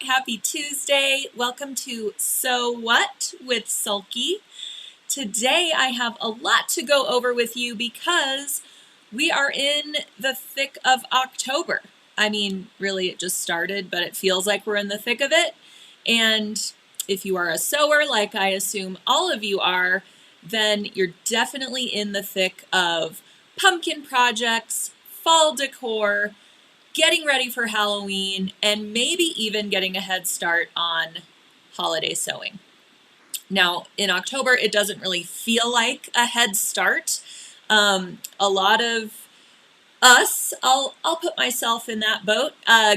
Happy Tuesday. Welcome to So What with Sulky. Today I have a lot to go over with you because we are in the thick of October. I mean, really it just started, but it feels like we're in the thick of it. And if you are a sewer, like I assume all of you are, then you're definitely in the thick of pumpkin projects, fall decor, getting ready for Halloween, and maybe even getting a head start on holiday sewing. Now, in October, it doesn't really feel like a head start. A lot of us, I'll put myself in that boat,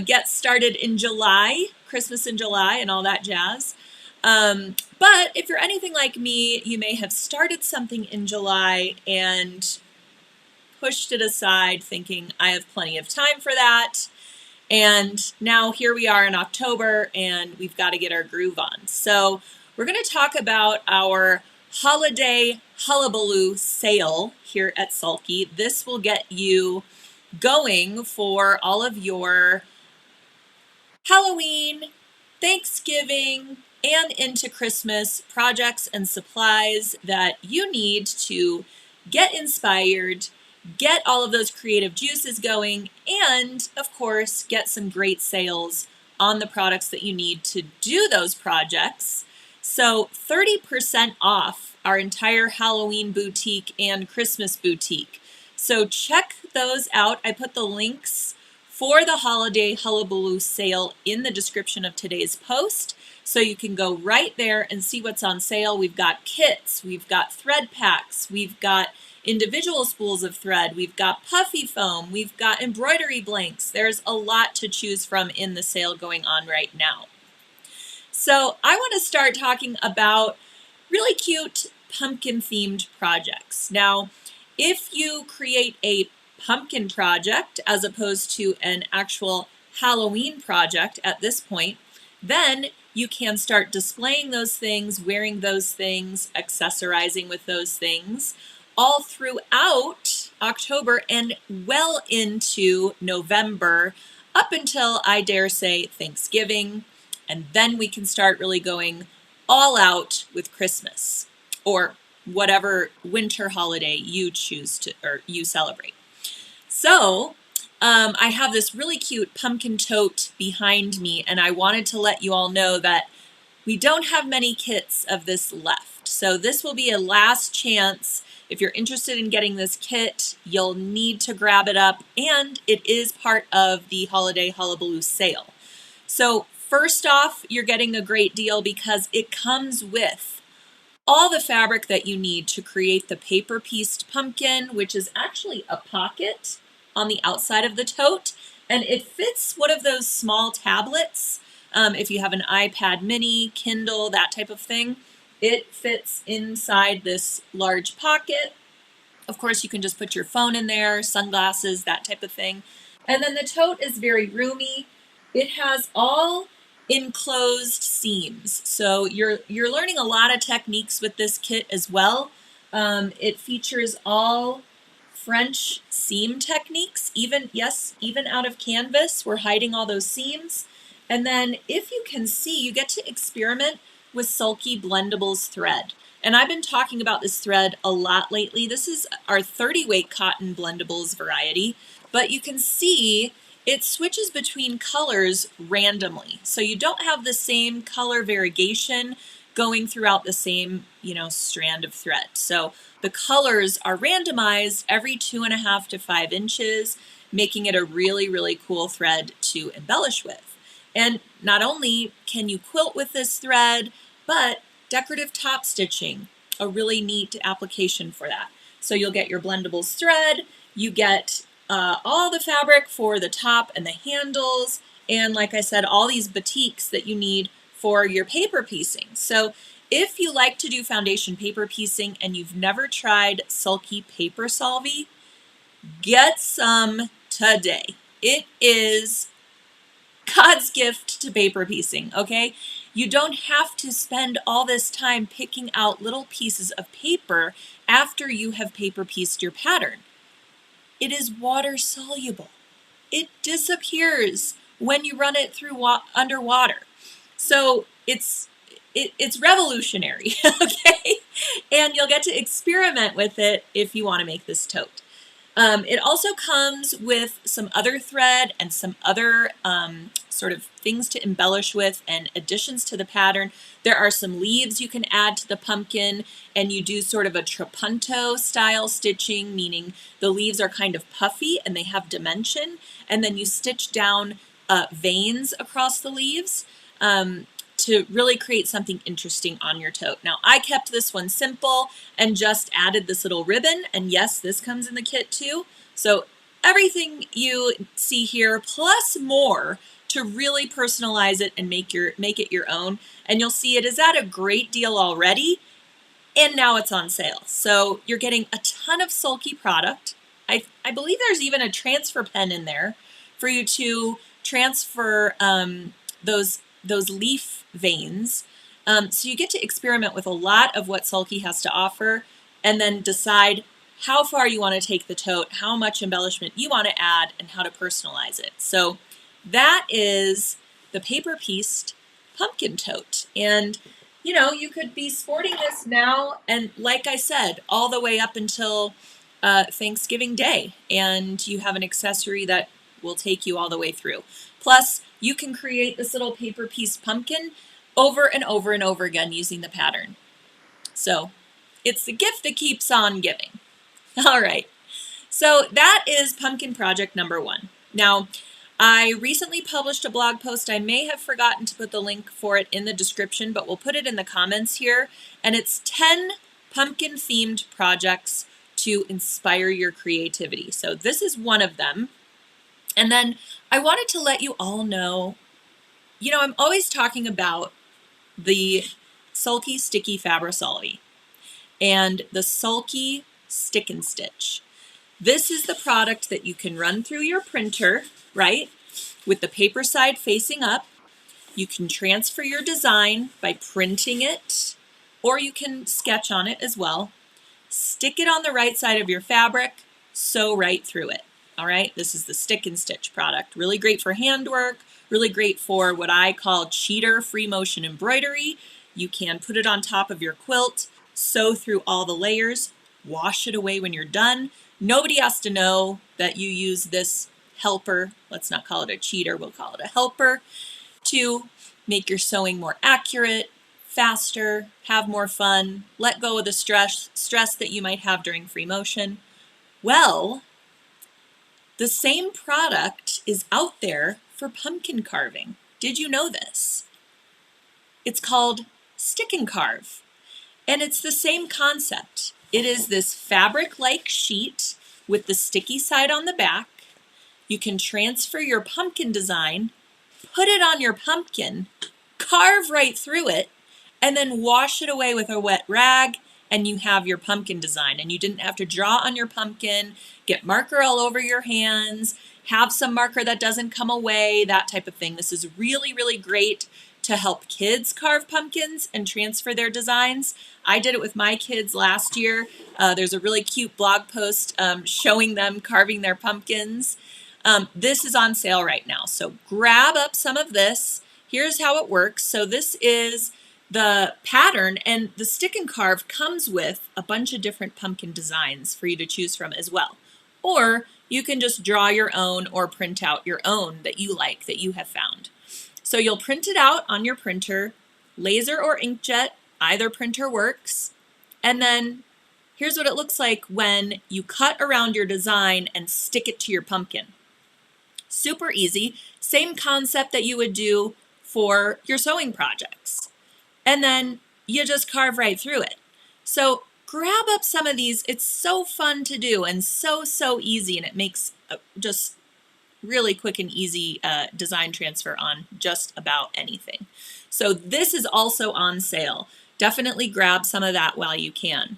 get started in July, Christmas in July and all that jazz. But if you're anything like me, you may have started something in July and pushed it aside thinking I have plenty of time for that. And now here we are in October and we've got to get our groove on. So we're going to talk about our holiday hullabaloo sale here at Sulky. This will get you going for all of your Halloween, Thanksgiving, and into Christmas projects and supplies that you need to get inspired, get all of those creative juices going, and of course, get some great sales on the products that you need to do those projects. So 30% off our entire Halloween boutique and Christmas boutique. So check those out. I put the links for the holiday hullabaloo sale in the description of today's post. So you can go right there and see what's on sale. We've got kits, we've got thread packs, we've got individual spools of thread, we've got puffy foam, we've got embroidery blanks. There's a lot to choose from in the sale going on right now. So I want to start talking about really cute pumpkin themed projects. Now, if you create a pumpkin project as opposed to an actual Halloween project at this point, then you can start displaying those things, wearing those things, accessorizing with those things all throughout October and well into November up until, I dare say, Thanksgiving. And then we can start really going all out with Christmas or whatever winter holiday you choose to or you celebrate. So I have this really cute pumpkin tote behind me, and I wanted to let you all know that we don't have many kits of this left. So this will be a last chance. If you're interested in getting this kit, you'll need to grab it up, and it is part of the Holiday Hullabaloo sale. So first off, you're getting a great deal because it comes with all the fabric that you need to create the paper pieced pumpkin, which is actually a pocket on the outside of the tote, and it fits one of those small tablets. If you have an iPad mini, Kindle, that type of thing, it fits inside this large pocket. Of course, you can just put your phone in there, sunglasses, that type of thing. And then the tote is very roomy. It has all enclosed seams. So you're learning a lot of techniques with this kit as well. It features all French seam techniques, even out of canvas, we're hiding all those seams. And then if you can see, you get to experiment with Sulky Blendables thread. And I've been talking about this thread a lot lately. This is our 30 weight cotton Blendables variety, but you can see it switches between colors randomly. So you don't have the same color variegation going throughout the same, strand of thread. So the colors are randomized every 2.5 to 5 inches, making it a really, really cool thread to embellish with. And not only can you quilt with this thread, but decorative top stitching, a really neat application for that. So you'll get your Blendables thread, you get all the fabric for the top and the handles, and like I said, all these batiks that you need for your paper piecing. So if you like to do foundation paper piecing and you've never tried Sulky Paper Solvy, get some today. It is God's gift to paper piecing, okay? You don't have to spend all this time picking out little pieces of paper after you have paper pieced your pattern. It is water soluble. It disappears when you run it through underwater. So it's revolutionary, okay? And you'll get to experiment with it if you want to make this tote. It also comes with some other thread and some other sort of things to embellish with and additions to the pattern. There are some leaves you can add to the pumpkin, and you do sort of a trapunto style stitching, meaning the leaves are kind of puffy and they have dimension, and then you stitch down veins across the leaves. To really create something interesting on your tote. Now, I kept this one simple and just added this little ribbon, and yes, this comes in the kit too. So everything you see here plus more to really personalize it and make it your own. And you'll see it is at a great deal already, and now it's on sale. So you're getting a ton of Sulky product. I believe there's even a transfer pen in there for you to transfer those leaf veins. So you get to experiment with a lot of what Sulky has to offer and then decide how far you want to take the tote, how much embellishment you want to add, and how to personalize it. So that is the Paper Pieced pumpkin tote. And you know, you could be sporting this now and, like I said, all the way up until Thanksgiving Day, and you have an accessory that will take you all the way through. Plus, you can create this little paper piece pumpkin over and over and over again using the pattern. So it's the gift that keeps on giving. All right, so that is pumpkin project number 1. Now, I recently published a blog post. I may have forgotten to put the link for it in the description, but we'll put it in the comments here. And it's 10 pumpkin themed projects to inspire your creativity. So this is one of them. And then I wanted to let you all know, you know, I'm always talking about the Sulky Sticky Fabri-Solvi and the Sulky Stick and Stitch. This is the product that you can run through your printer, right, with the paper side facing up. You can transfer your design by printing it, or you can sketch on it as well. Stick it on the right side of your fabric, sew right through it. All right, this is the Stick and Stitch product. Really great for handwork, really great for what I call cheater free motion embroidery. You can put it on top of your quilt, sew through all the layers, wash it away when you're done. Nobody has to know that you use this helper. Let's not call it a cheater, we'll call it a helper, to make your sewing more accurate, faster, have more fun, let go of the stress that you might have during free motion. Well, the same product is out there for pumpkin carving. Did you know this? It's called Stick and Carve, and it's the same concept. It is this fabric-like sheet with the sticky side on the back. You can transfer your pumpkin design, put it on your pumpkin, carve right through it, and then wash it away with a wet rag, and you have your pumpkin design. And you didn't have to draw on your pumpkin, get marker all over your hands, have some marker that doesn't come away, that type of thing. This is really, really great to help kids carve pumpkins and transfer their designs. I did it with my kids last year. There's a really cute blog post showing them carving their pumpkins. This is on sale right now, so grab up some of this. Here's how it works. So this is the pattern, and the Stick and Carve comes with a bunch of different pumpkin designs for you to choose from as well. Or you can just draw your own or print out your own that you like, that you have found. So you'll print it out on your printer, laser or inkjet, either printer works. And then here's what it looks like when you cut around your design and stick it to your pumpkin. Super easy, same concept that you would do for your sewing projects. And then you just carve right through it. So grab up some of these. It's so fun to do and so easy, and it makes just really quick and easy design transfer on just about anything. So this is also on sale. Definitely grab some of that while you can.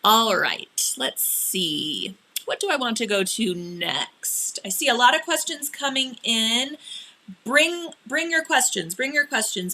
All right, let's see. What do I want to go to next? I see a lot of questions coming in. Bring your questions,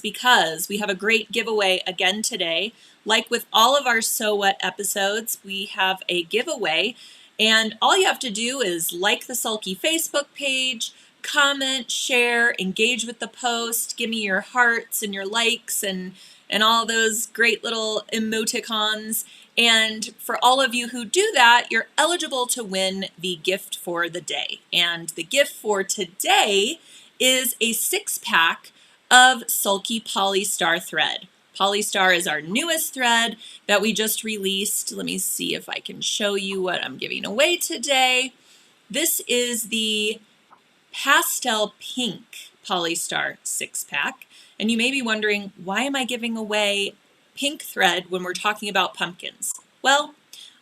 because we have a great giveaway again today. Like with all of our Sew What episodes, we have a giveaway, and all you have to do is like the Sulky Facebook page, comment, share, engage with the post, give me your hearts and your likes and all those great little emoticons. And for all of you who do that, you're eligible to win the gift for the day. And the gift for today is a 6-pack of Sulky Polystar thread. Polystar is our newest thread that we just released. Let me see if I can show you what I'm giving away today. This is the pastel pink Polystar 6-pack. And you may be wondering, why am I giving away pink thread when we're talking about pumpkins? Well,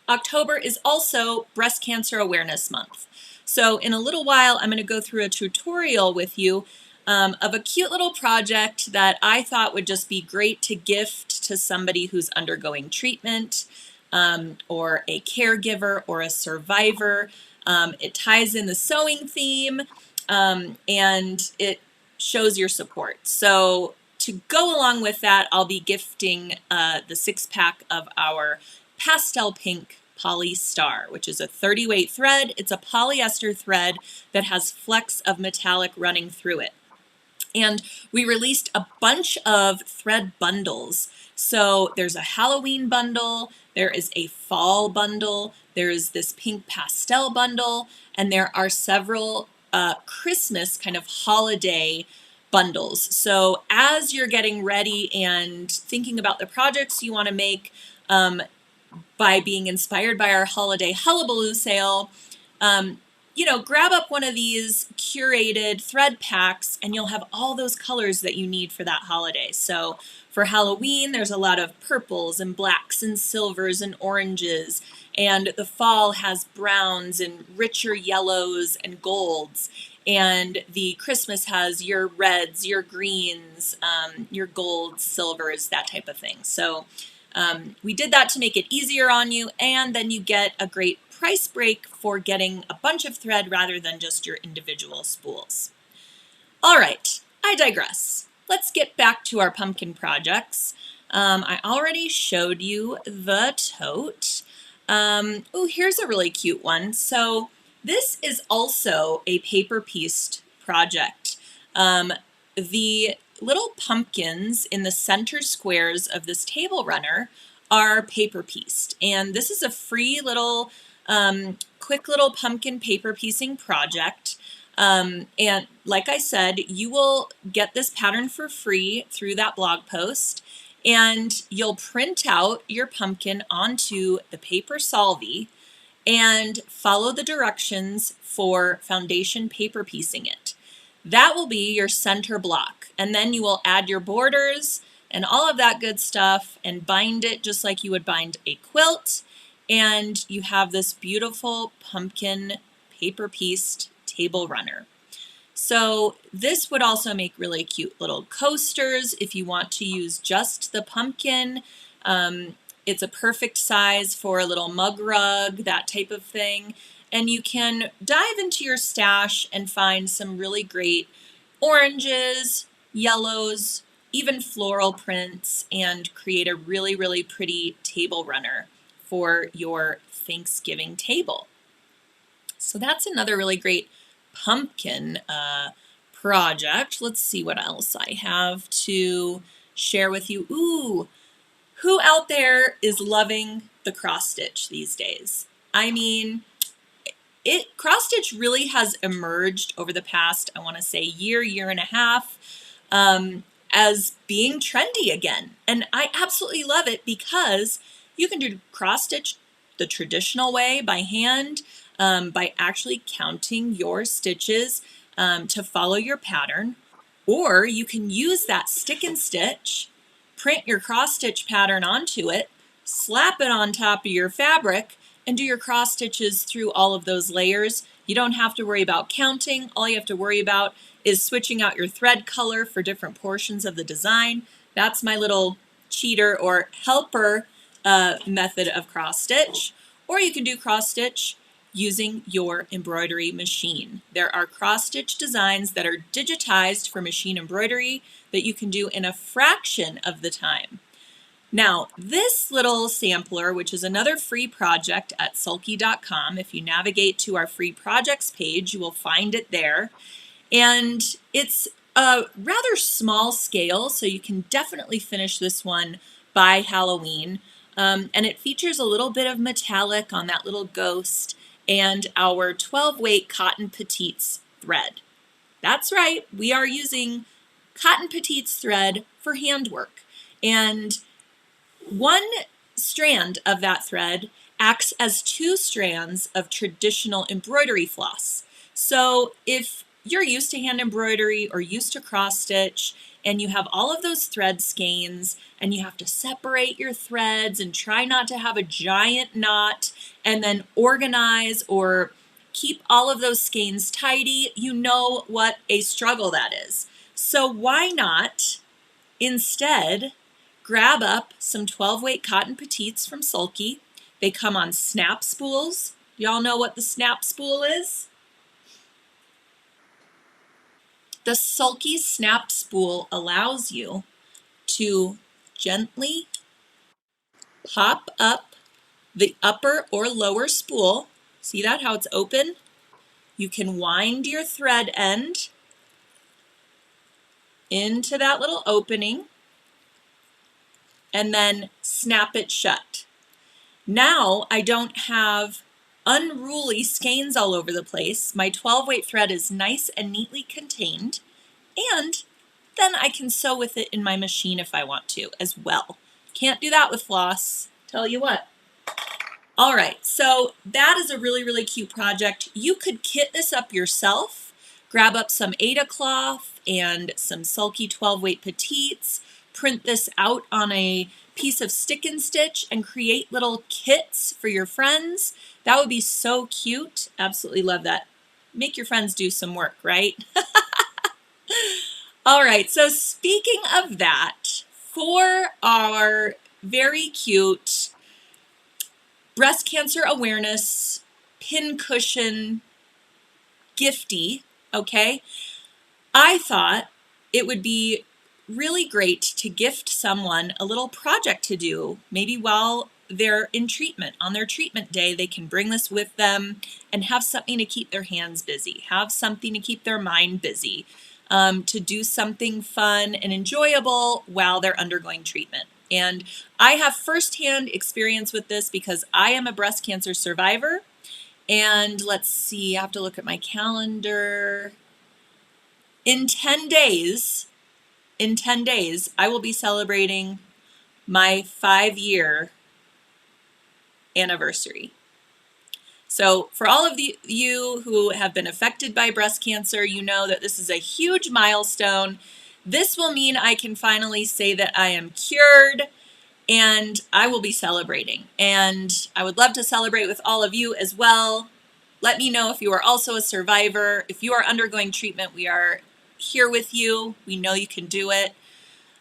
October is also Breast Cancer Awareness Month. So in a little while, I'm going to go through a tutorial with you of a cute little project that I thought would just be great to gift to somebody who's undergoing treatment or a caregiver or a survivor. It ties in the sewing theme and it shows your support. So to go along with that, I'll be gifting the 6-pack of our pastel pink Polystar, which is a 30-weight thread. It's a polyester thread that has flecks of metallic running through it. And we released a bunch of thread bundles. So there's a Halloween bundle, there is a fall bundle, there is this pink pastel bundle, and there are several Christmas kind of holiday bundles. So as you're getting ready and thinking about the projects you want to make by being inspired by our holiday hullabaloo sale, you know, grab up one of these curated thread packs and you'll have all those colors that you need for that holiday. So for Halloween, there's a lot of purples and blacks and silvers and oranges. And the fall has browns and richer yellows and golds. And the Christmas has your reds, your greens, your golds, silvers, that type of thing. So we did that to make it easier on you, and then you get a great price break for getting a bunch of thread rather than just your individual spools. All right, I digress. Let's get back to our pumpkin projects. I already showed you the tote. Oh, here's a really cute one. So this is also a paper pieced project. The little pumpkins in the center squares of this table runner are paper pieced, and this is a free little quick little pumpkin paper piecing project. And like I said, you will get this pattern for free through that blog post, and you'll print out your pumpkin onto the paper Solvy and follow the directions for foundation paper piecing it. That will be your center block, and then you will add your borders and all of that good stuff and bind it just like you would bind a quilt, and you have this beautiful pumpkin paper pieced table runner. So this would also make really cute little coasters if you want to use just the pumpkin. It's a perfect size for a little mug rug, that type of thing. And you can dive into your stash and find some really great oranges, yellows, even floral prints, and create a really, really pretty table runner for your Thanksgiving table. So that's another really great pumpkin project. Let's see what else I have to share with you. Ooh, who out there is loving the cross stitch these days? I mean, cross stitch really has emerged over the past, I want to say, year and a half, as being trendy again. And I absolutely love it because you can do cross stitch the traditional way by hand, by actually counting your stitches to follow your pattern, or you can use that stick and stitch, print your cross stitch pattern onto it, slap it on top of your fabric, and do your cross stitches through all of those layers. You don't have to worry about counting. All you have to worry about is switching out your thread color for different portions of the design. That's my little cheater or helper method of cross stitch. Or you can do cross stitch using your embroidery machine. There are cross stitch designs that are digitized for machine embroidery that you can do in a fraction of the time. Now, this little sampler, which is another free project at sulky.com, if you navigate to our free projects page, you will find it there. And it's a rather small scale, so you can definitely finish this one by Halloween. And it features a little bit of metallic on that little ghost and our 12 weight cotton petites thread. That's right, we are using cotton petites thread for handwork. And one strand of that thread acts as two strands of traditional embroidery floss. So if you're used to hand embroidery or used to cross stitch and you have all of those thread skeins and you have to separate your threads and try not to have a giant knot and then organize or keep all of those skeins tidy, you know what a struggle that is. So why not instead grab up some 12 weight cotton petites from Sulky. They come on snap spools. Y'all know what the snap spool is? The Sulky snap spool allows you to gently pop up the upper or lower spool. See that, how it's open? You can wind your thread end into that little opening and then snap it shut. Now I don't have unruly skeins all over the place. My 12 weight thread is nice and neatly contained, and then I can sew with it in my machine if I want to as well. Can't do that with floss, tell you what. All right, so that is a really, really cute project. You could kit this up yourself, grab up some Aida cloth and some Sulky 12 weight petites, print this out on a piece of stick and stitch and create little kits for your friends. That would be so cute. Absolutely love that. Make your friends do some work, right? All right, so speaking of that, for our very cute breast cancer awareness pincushion gifty, okay, I thought it would be really great to gift someone a little project to do, maybe while they're in treatment. On their treatment day, they can bring this with them and have something to keep their hands busy, have something to keep their mind busy, to do something fun and enjoyable while they're undergoing treatment. And I have firsthand experience with this because I am a breast cancer survivor. And let's see, I have to look at my calendar. In 10 days, I will be celebrating my 5-year anniversary. So for all of you who have been affected by breast cancer, you know that this is a huge milestone. This will mean I can finally say that I am cured, and I will be celebrating. And I would love to celebrate with all of you as well. Let me know if you are also a survivor. If you are undergoing treatment, we are here with you. We know you can do it.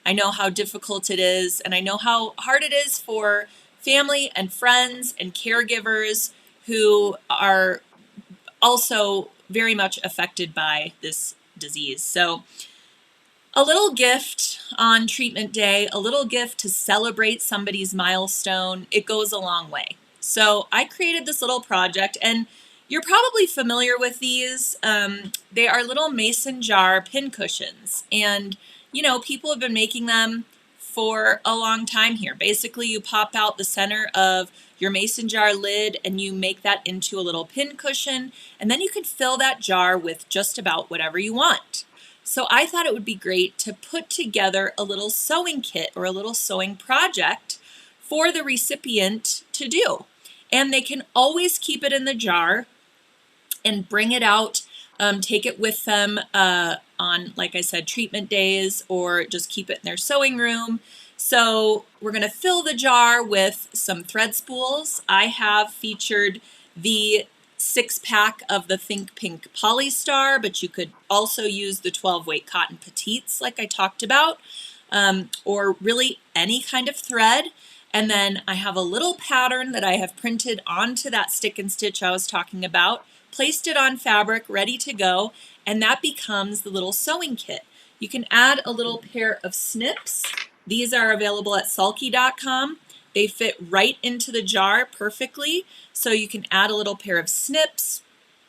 I know how difficult it is, and I know how hard it is for family and friends and caregivers who are also very much affected by this disease. So a little gift on treatment day, a little gift to celebrate somebody's milestone, it goes a long way. So I created this little project, and you're probably familiar with these. They are little mason jar pin cushions, and you know, people have been making them for a long time here. Basically, you pop out the center of your mason jar lid and you make that into a little pin cushion, and then you can fill that jar with just about whatever you want. So I thought it would be great to put together a little sewing kit or a little sewing project for the recipient to do. And they can always keep it in the jar and bring it out, take it with them on, like I said, treatment days, or just keep it in their sewing room. So we're going to fill the jar with some thread spools. I have featured the 6-pack of the Think Pink Polystar, but you could also use the 12 weight cotton petites like I talked about, or really any kind of thread. And then I have a little pattern that I have printed onto that stick and stitch I was talking about, placed it on fabric, ready to go, and that becomes the little sewing kit. You can add a little pair of snips. These are available at sulky.com. They fit right into the jar perfectly, so you can add a little pair of snips,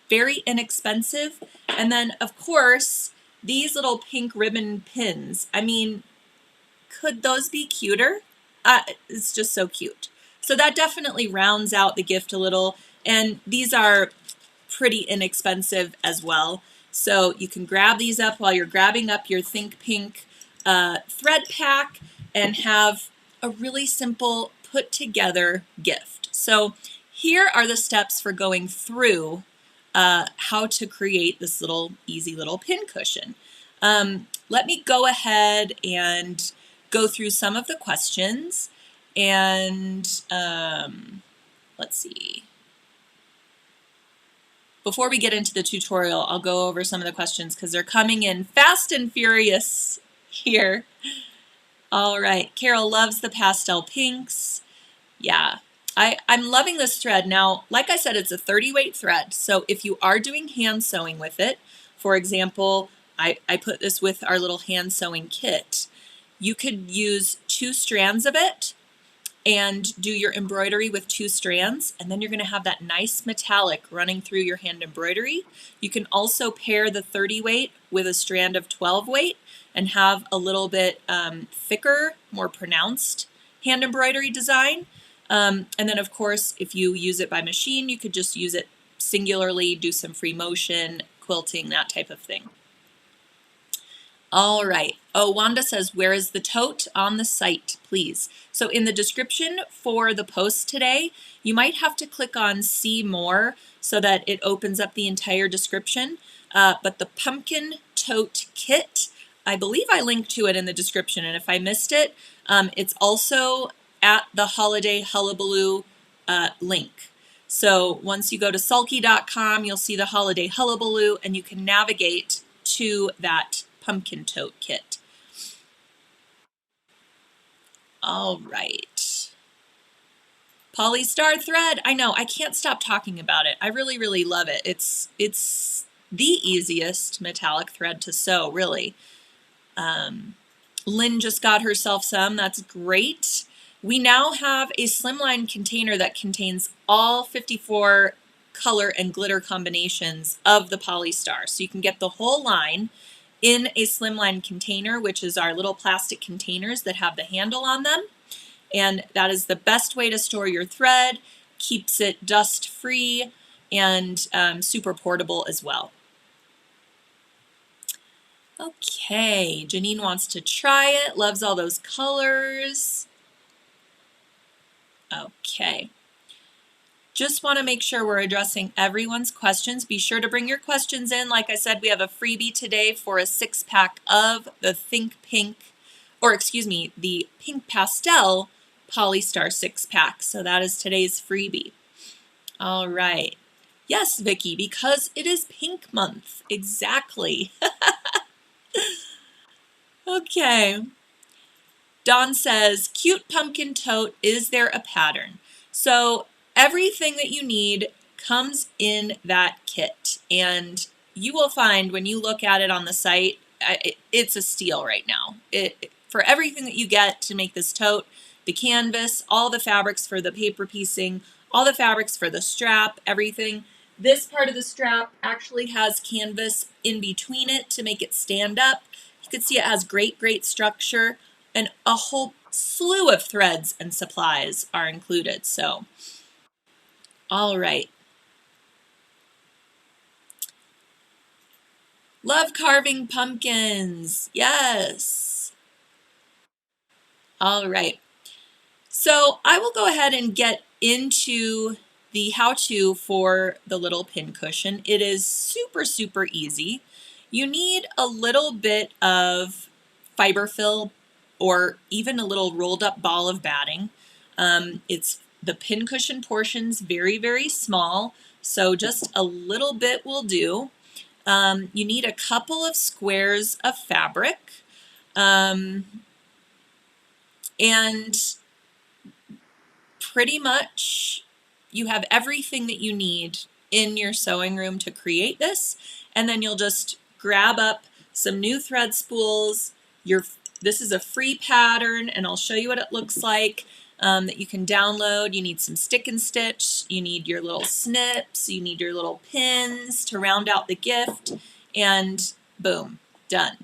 very inexpensive. And then of course, these little pink ribbon pins. I mean, could those be cuter? It's just so cute. So that definitely rounds out the gift a little. And these are pretty inexpensive as well. So you can grab these up while you're grabbing up your Think Pink thread pack and have a really simple put together gift. So here are the steps for going through how to create this little easy little pin cushion. Let me go ahead and go through some of the questions, and let's see. Before we get into the tutorial, I'll go over some of the questions because they're coming in fast and furious here. All right, Carol loves the pastel pinks. Yeah, I'm loving this thread. Now, like I said, it's a 30 weight thread. So if you are doing hand sewing with it, for example, I put this with our little hand sewing kit. You could use 2 strands of it and do your embroidery with 2 strands, and then you're going to have that nice metallic running through your hand embroidery. You can also pair the 30 weight with a strand of 12 weight and have a little bit thicker, more pronounced hand embroidery design. And then of course, if you use it by machine, you could just use it singularly, do some free motion, quilting, that type of thing. All right. Oh, Wanda says, where is the tote? On the site, please. So in the description for the post today, you might have to click on see more so that it opens up the entire description. But the pumpkin tote kit, I believe I linked to it in the description. And if I missed it, it's also at the Holiday Hullabaloo link. So once you go to sulky.com, you'll see the Holiday Hullabaloo and you can navigate to that pumpkin tote kit. All right. Polystar thread. I know, I can't stop talking about it. I really, really love it. It's the easiest metallic thread to sew, really. Lynn just got herself some. That's great. We now have a slimline container that contains all 54 color and glitter combinations of the Polystar. So you can get the whole line in a slimline container, which is our little plastic containers that have the handle on them. And that is the best way to store your thread, keeps it dust free, and super portable as well. Okay, Janine wants to try it, loves all those colors. Okay. Just want to make sure we're addressing everyone's questions. Be sure to bring your questions in. Like I said, we have a freebie today for a 6-pack of the Think Pink, or excuse me, the Pink Pastel Polystar 6-pack. So that is today's freebie. All right. Yes, Vicki, because it is Pink Month. Exactly. Okay. Dawn says, cute pumpkin tote, is there a pattern? So everything that you need comes in that kit, and you will find when you look at it on the site, it's a steal right now. For everything that you get to make this tote, the canvas, all the fabrics for the paper piecing, all the fabrics for the strap, everything. This part of the strap actually has canvas in between it to make it stand up. You can see it has great structure, and a whole slew of threads and supplies are included. So, all right. Love carving pumpkins. Yes. All right. So I will go ahead and get into the how-to for the little pin cushion. It is super easy. You need a little bit of fiberfill or even a little rolled up ball of batting. It's the pin cushion portion's very small, so just a little bit will do. You need a couple of squares of fabric, and pretty much you have everything that you need in your sewing room to create this, and then you'll just grab up some new thread spools. This is a free pattern, and I'll show you what it looks like. that you can download. You need some stick and stitch, you need your little snips, you need your little pins to round out the gift, and boom, done.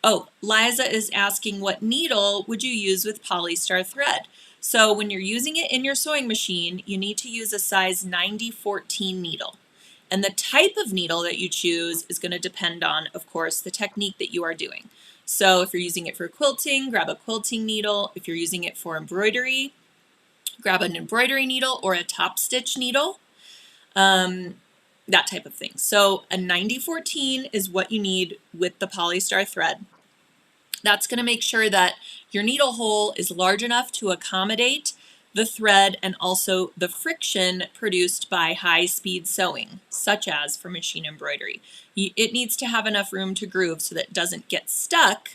Oh, Liza is asking, what needle would you use with Polystar thread? So when you're using it in your sewing machine, you need to use a size 90-14 needle. And the type of needle that you choose is going to depend on, of course, the technique that you are doing. So if you're using it for quilting, grab a quilting needle. If you're using it for embroidery, grab an embroidery needle or a top stitch needle. That type of thing. So a 90-14 is what you need with the Polystar thread. That's going to make sure that your needle hole is large enough to accommodate the thread and also the friction produced by high-speed sewing, such as for machine embroidery. It needs to have enough room to groove so that it doesn't get stuck.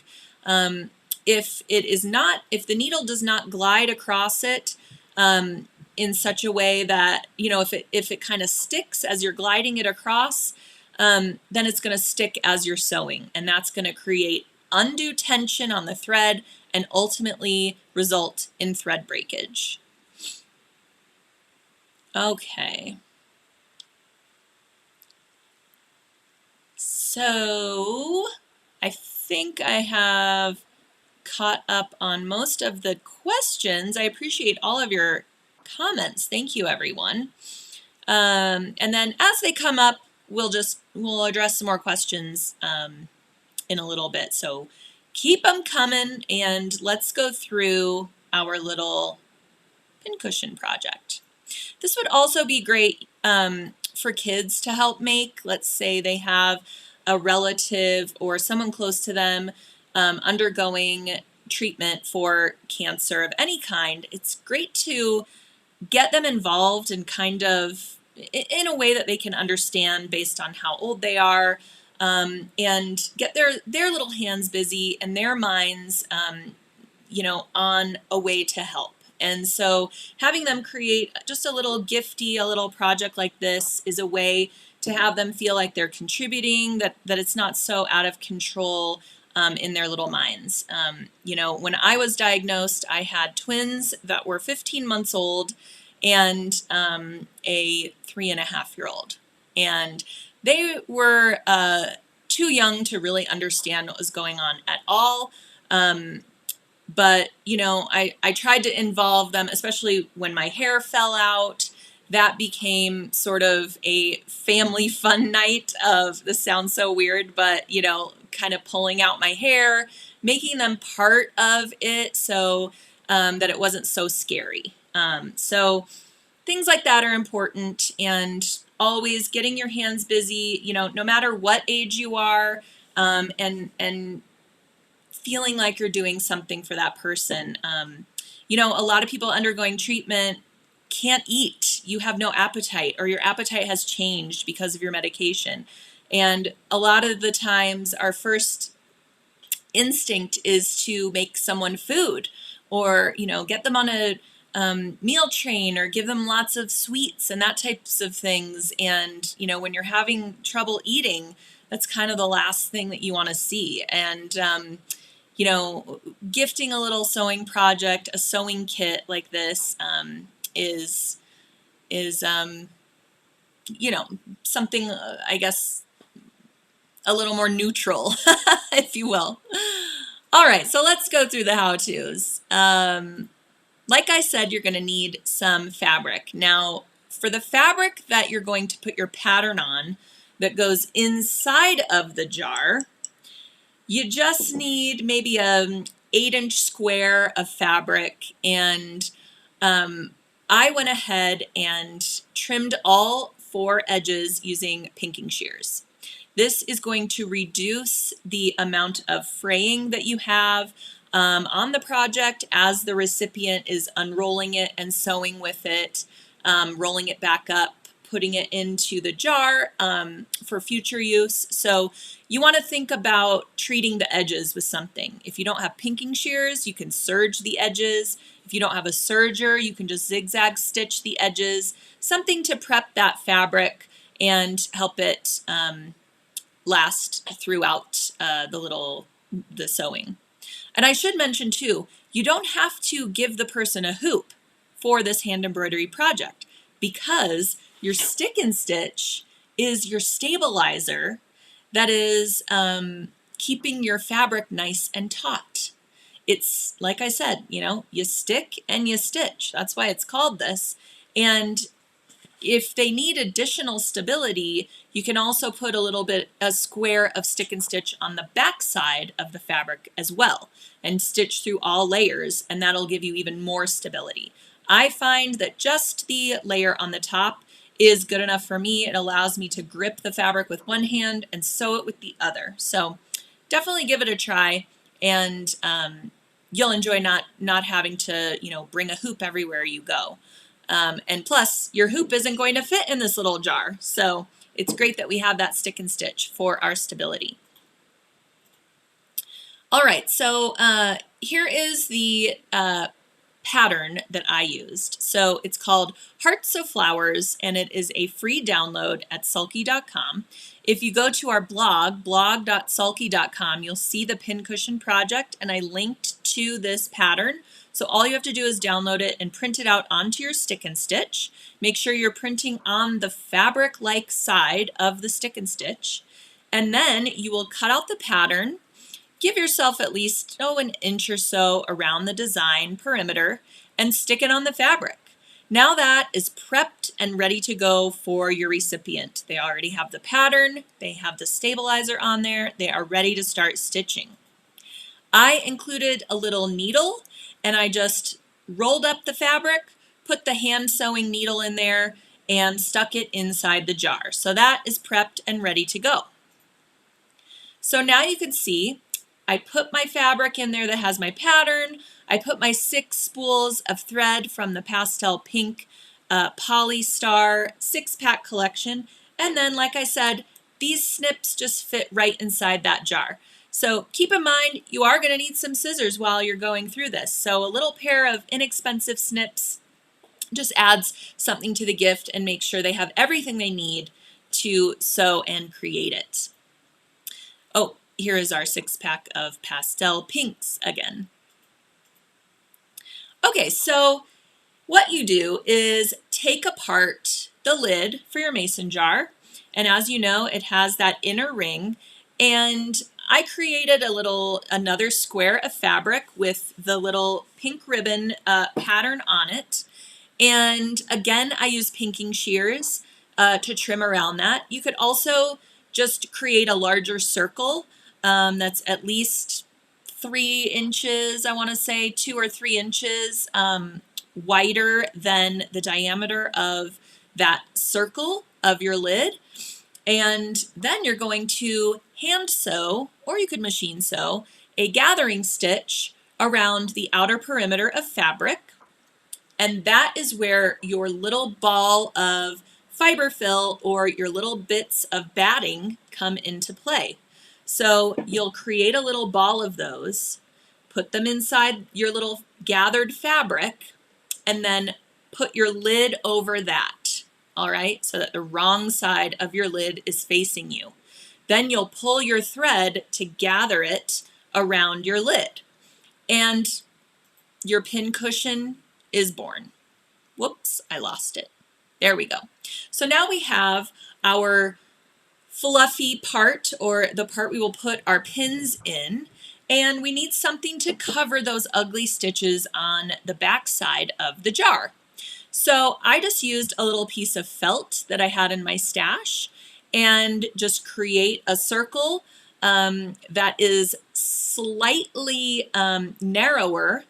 If the needle does not glide across it in such a way that, if it kind of sticks as you're gliding it across, then it's going to stick as you're sewing, and that's going to create undue tension on the thread and ultimately result in thread breakage. Okay. So I think I have caught up on most of the questions. I appreciate all of your comments. Thank you, everyone. And then as they come up, we'll address some more questions in a little bit. So keep them coming, and let's go through our little pincushion project. This would also be great for kids to help make. Let's say they have a relative or someone close to them undergoing treatment for cancer of any kind. It's great to get them involved and kind of in a way that they can understand based on how old they are, and get their little hands busy and their minds, on a way to help. And so having them create just a little a little project like this is a way to have them feel like they're contributing, that it's not so out of control in their little minds. When I was diagnosed, I had twins that were 15 months old and a 3.5-year-old. And they were too young to really understand what was going on at all. But, I tried to involve them, especially when my hair fell out. That became sort of a family fun night this sounds so weird, but, kind of pulling out my hair, making them part of it so that it wasn't so scary. So things like that are important, and always getting your hands busy, no matter what age you are, and feeling like you're doing something for that person. A lot of people undergoing treatment can't eat. You have no appetite, or your appetite has changed because of your medication. And a lot of the times our first instinct is to make someone food, or, get them on a meal train, or give them lots of sweets and that types of things. And, when you're having trouble eating, that's kind of the last thing that you want to see. And, gifting a little sewing project, a sewing kit like this is something, I guess, a little more neutral, if you will. All right, so let's go through the how-tos. Like I said, you're going to need some fabric. Now, for the fabric that you're going to put your pattern on that goes inside of the jar, you just need maybe an 8-inch square of fabric, and I went ahead and trimmed all 4 edges using pinking shears. This is going to reduce the amount of fraying that you have on the project as the recipient is unrolling it and sewing with it, rolling it back up, putting it into the jar for future use. So you want to think about treating the edges with something. If you don't have pinking shears, you can serge the edges. If you don't have a serger, you can just zigzag stitch the edges, something to prep that fabric and help it last throughout the sewing. And I should mention too, you don't have to give the person a hoop for this hand embroidery project because your stick and stitch is your stabilizer that is keeping your fabric nice and taut. It's like I said, you stick and you stitch. That's why it's called this. And if they need additional stability, you can also put a square of stick and stitch on the back side of the fabric as well and stitch through all layers, and that'll give you even more stability. I find that just the layer on the top is good enough for me. It allows me to grip the fabric with one hand and sew it with the other. So definitely give it a try, and you'll enjoy not having to, bring a hoop everywhere you go. And plus, your hoop isn't going to fit in this little jar. So it's great that we have that stick and stitch for our stability. All right, so here is the pattern that I used. So it's called Hearts of Flowers, and it is a free download at sulky.com. If you go to our blog, blog.sulky.com, you'll see the pincushion project, and I linked to this pattern. So all you have to do is download it and print it out onto your stick and stitch. Make sure you're printing on the fabric-like side of the stick and stitch. And then you will cut out the pattern. Give yourself at least an inch or so around the design perimeter and stick it on the fabric. Now that is prepped and ready to go for your recipient. They already have the pattern, they have the stabilizer on there, they are ready to start stitching. I included a little needle, and I just rolled up the fabric, put the hand sewing needle in there, and stuck it inside the jar. So that is prepped and ready to go. So now you can see I put my fabric in there that has my pattern. I put my 6 spools of thread from the Pastel Pink Polystar 6-pack collection. And then, like I said, these snips just fit right inside that jar. So keep in mind, you are going to need some scissors while you're going through this. So a little pair of inexpensive snips just adds something to the gift and makes sure they have everything they need to sew and create it. Oh, here is our 6-pack of pastel pinks again. Okay, so what you do is take apart the lid for your mason jar, and as you know, it has that inner ring, and I created another square of fabric with the little pink ribbon pattern on it, and again, I use pinking shears to trim around that. You could also just create a larger circle that's at least 3 inches, I want to say 2 or 3 inches wider than the diameter of that circle of your lid. And then you're going to hand sew, or you could machine sew, a gathering stitch around the outer perimeter of fabric. And that is where your little ball of fiber fill or your little bits of batting come into play. So you'll create a little ball of those, put them inside your little gathered fabric, and then put your lid over that, all right, so that the wrong side of your lid is facing you. Then you'll pull your thread to gather it around your lid, and your pincushion is born. Whoops, I lost it. There we go. So now we have our fluffy part, or the part we will put our pins in, and we need something to cover those ugly stitches on the back side of the jar. So I just used a little piece of felt that I had in my stash and just create a circle that is slightly narrower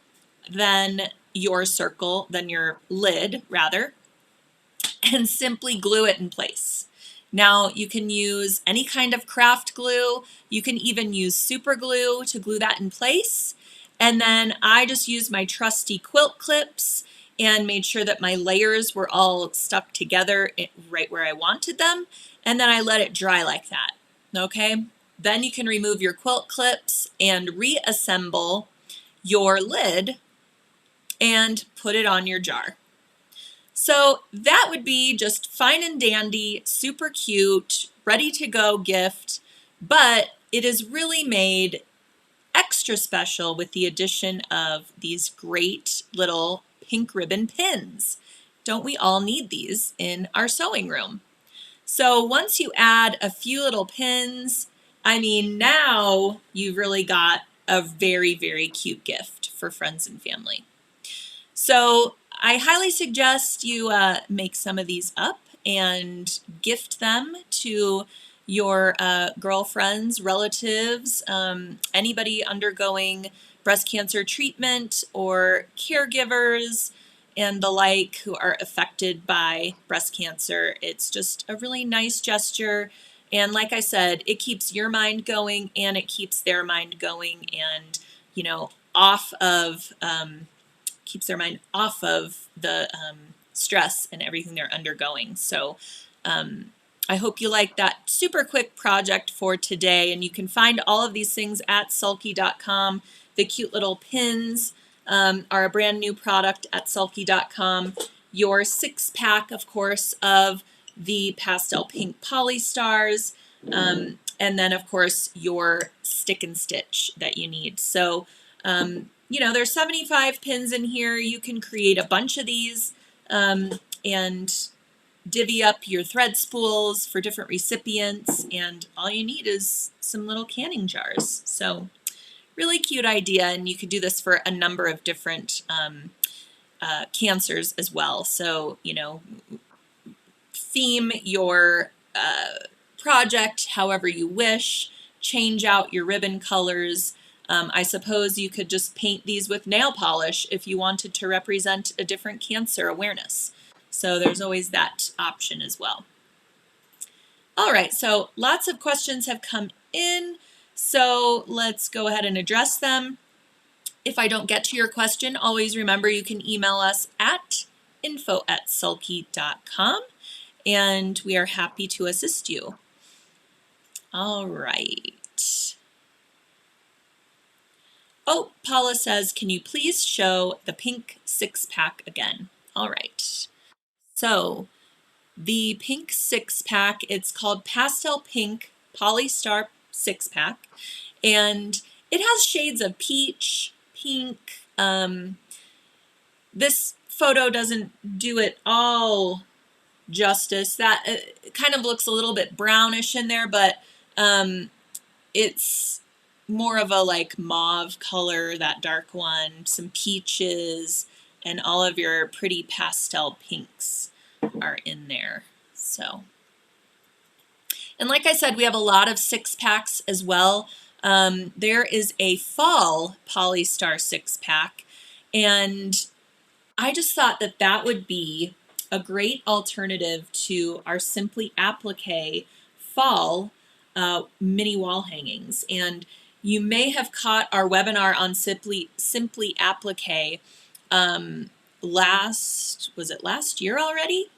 than your circle, than your lid rather, and simply glue it in place. Now you can use any kind of craft glue. You can even use super glue to glue that in place. And then I just used my trusty quilt clips and made sure that my layers were all stuck together right where I wanted them. And then I let it dry like that, okay? Then you can remove your quilt clips and reassemble your lid and put it on your jar. So that would be just fine and dandy, super cute, ready to go gift, but it is really made extra special with the addition of these great little pink ribbon pins. Don't we all need these in our sewing room? So once you add a few little pins, I mean, now you've really got a very, very cute gift for friends and family. So I highly suggest you make some of these up and gift them to your girlfriends, relatives, anybody undergoing breast cancer treatment or caregivers and the like who are affected by breast cancer. It's just a really nice gesture. And like I said, it keeps your mind going and it keeps their mind going and, you know, off of, keeps their mind off of the stress and everything they're undergoing. So I hope you like that super quick project for today. And you can find all of these things at sulky.com. The cute little pins are a brand new product at sulky.com. Your 6-pack, of course, of the pastel pink Polystars. And then, of course, your stick and stitch that you need. So, you know, there's 75 pins in here. You can create a bunch of these and divvy up your thread spools for different recipients, and all you need is some little canning jars. So really cute idea, and you could do this for a number of different cancers as well. So, you know, theme your project however you wish, change out your ribbon colors. I suppose you could just paint these with nail polish if you wanted to represent a different cancer awareness. So there's always that option as well. All right, so lots of questions have come in, so let's go ahead and address them. If I don't get to your question, always remember you can email us at info@sulky.com, and we are happy to assist you. All right. Oh, Paula says, can you please show the pink 6-pack again? All right. So the pink 6-pack, it's called Pastel Pink Polystar 6-pack, and it has shades of peach, pink. This photo doesn't do it all justice. That kind of looks a little bit brownish in there, but it's more of a like mauve color, that dark one, some peaches, and all of your pretty pastel pinks are in there. So, and like I said, we have a lot of 6-packs as well. There is a fall Polystar 6-pack, and I just thought that that would be a great alternative to our Simply Applique fall mini wall hangings. And you may have caught our webinar on Simply Applique was it last year already?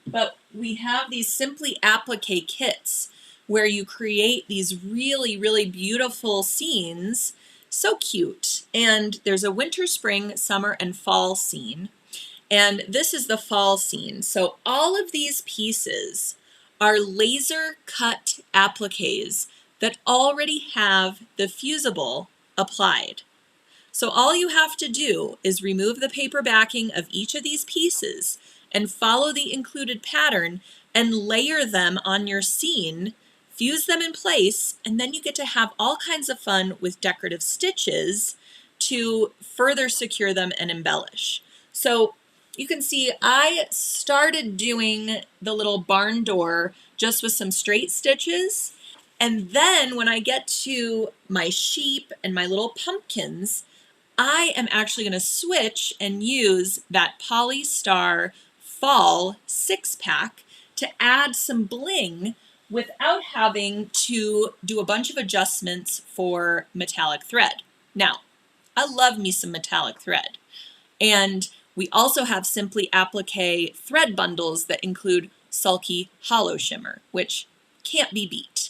But we have these Simply Applique kits where you create these really, really beautiful scenes. So cute. And there's a winter, spring, summer, and fall scene. And this is the fall scene. So all of these pieces are laser cut appliques that already have the fusible applied. So all you have to do is remove the paper backing of each of these pieces and follow the included pattern and layer them on your scene, fuse them in place, and then you get to have all kinds of fun with decorative stitches to further secure them and embellish. So you can see I started doing the little barn door just with some straight stitches, and then when I get to my sheep and my little pumpkins, I am actually going to switch and use that Polystar Fall 6-pack to add some bling without having to do a bunch of adjustments for metallic thread. Now, I love me some metallic thread. And we also have Simply Applique thread bundles that include Sulky Hollow Shimmer, which can't be beat.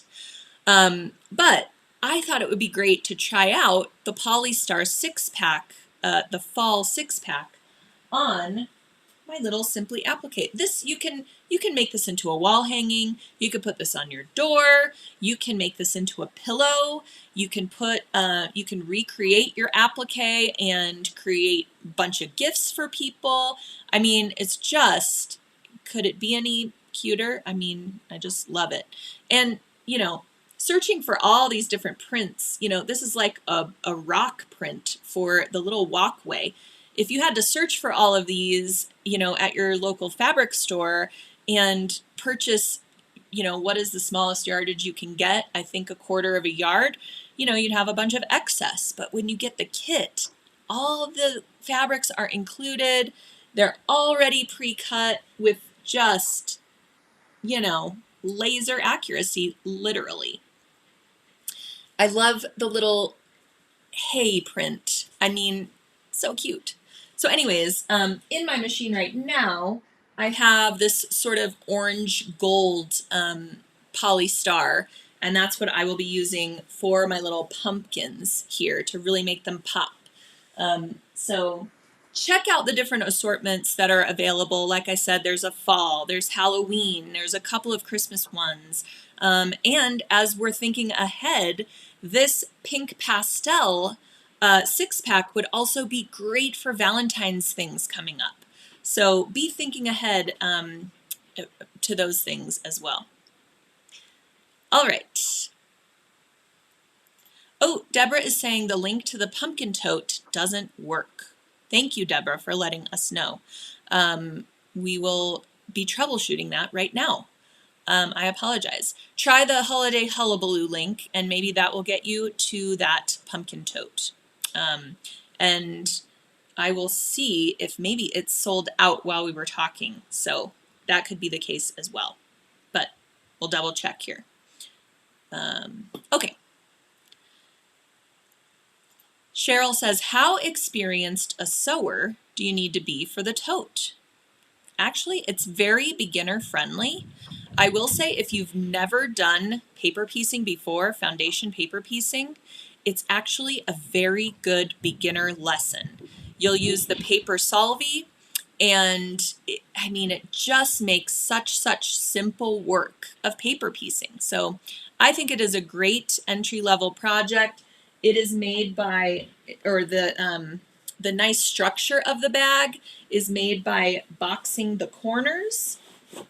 But I thought it would be great to try out the Polystar 6-pack, the fall 6-pack on my little Simply Applique. This, you can make this into a wall hanging. You could put this on your door. You can make this into a pillow. You can you can recreate your applique and create a bunch of gifts for people. I mean, it's just, could it be any cuter? I mean, I just love it. And, you know, searching for all these different prints, you know, this is like a rock print for the little walkway. If you had to search for all of these, you know, at your local fabric store and purchase, you know, what is the smallest yardage you can get? I think 1/4 of a yard, you know, you'd have a bunch of excess. But when you get the kit, all of the fabrics are included. They're already pre-cut with just, you know, laser accuracy, literally. I love the little hay print. I mean, so cute. So anyways, in my machine right now, I have this sort of orange gold polystar, and that's what I will be using for my little pumpkins here to really make them pop. So check out the different assortments that are available. Like I said, there's a fall, there's Halloween, there's a couple of Christmas ones. And as we're thinking ahead, this pink pastel 6-pack would also be great for Valentine's things coming up. So be thinking ahead to those things as well. All right. Oh, Deborah is saying the link to the pumpkin tote doesn't work. Thank you, Deborah, for letting us know. We will be troubleshooting that right now. I apologize. Try the Holiday Hullabaloo link, and maybe that will get you to that pumpkin tote. And I will see if maybe it's sold out while we were talking. So that could be the case as well. But we'll double check here. Okay. Cheryl says, how experienced a sewer do you need to be for the tote? Actually, it's very beginner friendly. I will say if you've never done paper piecing before, foundation paper piecing, it's actually a very good beginner lesson. You'll use the paper Solvay, and I mean, it just makes such simple work of paper piecing. So I think it is a great entry-level project. It is made by, or the nice structure of the bag is made by boxing the corners. You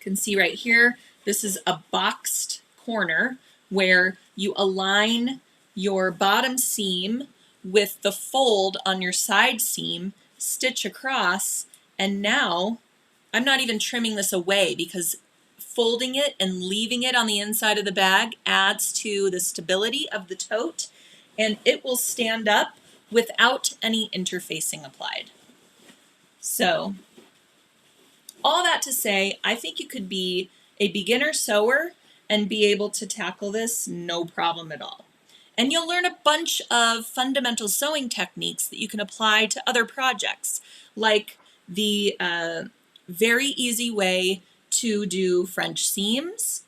can see right here, this is a boxed corner where you align your bottom seam with the fold on your side seam, stitch across, and now I'm not even trimming this away because folding it and leaving it on the inside of the bag adds to the stability of the tote, and it will stand up without any interfacing applied. So all that to say, I think you could be a beginner sewer and be able to tackle this no problem at all. And you'll learn a bunch of fundamental sewing techniques that you can apply to other projects, like the very easy way to do French seams,